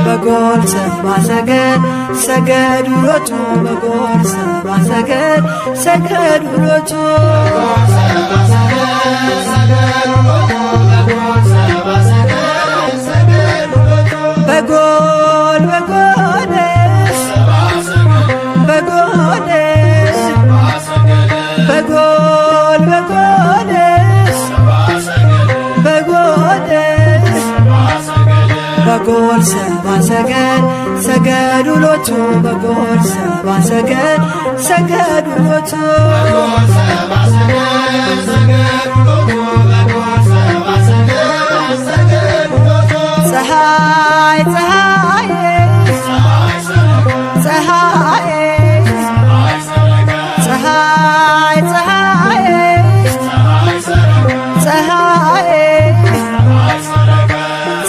በጎል ሰብአ ሰገል ሰገዱ ሎቱ በጎል ሰብአ ሰገል ሰገዱ ሎቱ በጎል በጎልስ በጎልስ በጎል በጎልስ በጎልስ በጎል ሰብአ ሰገል ሰገዱ ሎቱ በጎል ሰብአ ሰገል ሰገዱ ሎቱ ፀሐይ ፀሐይ ፀሐይ ፀሐይ ፀሐይ ፀሐይ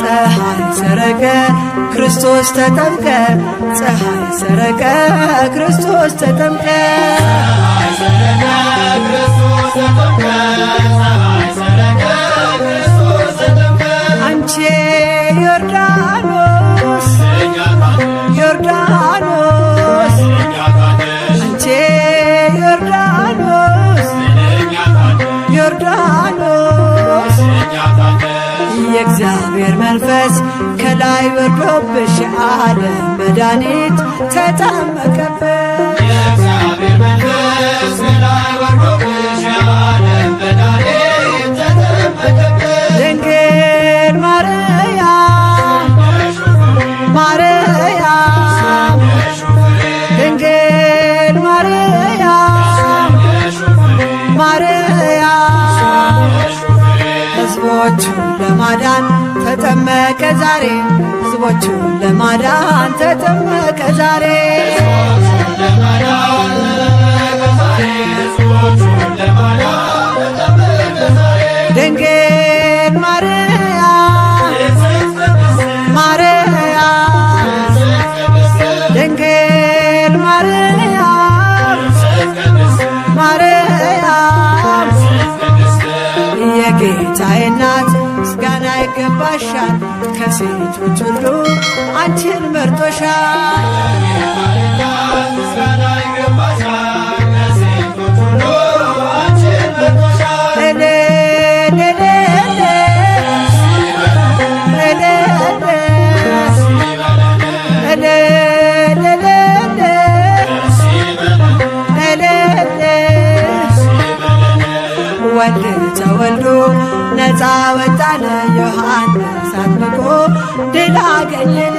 ፀሐይ ሰረቀ ክርስቶስ ተጠምቀ ፀሐይ ሰረቀ ክርስቶስ ተጠምቀ አንቺ ዮርዳኖስ ዮርዳኖስ አንቺ ዮርዳኖስ ዮርዳኖስ የእግዚአብሔር መንፈስ ከላይ ወርዶብሽ ዓለም መድኃኒት ተጠመቀብሽ የእግዚአብሔር መንፈስ ከላይ ወርዶብሽ ዓለም መድኃኒት ተጠመቀብሽ ድንግል ማርያም ማርያም ድንግል ማርያም ማርያም ሕዝቦቹን ለማዳን ተጠመቀ ዛሬ ሕዝቦቹን ለማዳን ተጠመቀ ዛሬ ድንግል ማርያም ማርያም ድንግል ማርያም ማርያም የጌታዬ እናት ምስጋና ይገባሻል ከሴቶች ሁሉ አንቺን መርጦሻል ወልድ ተወልዶ ነፃ ወጣነ ዮሐንስ አጥምቆ ድል አገኘን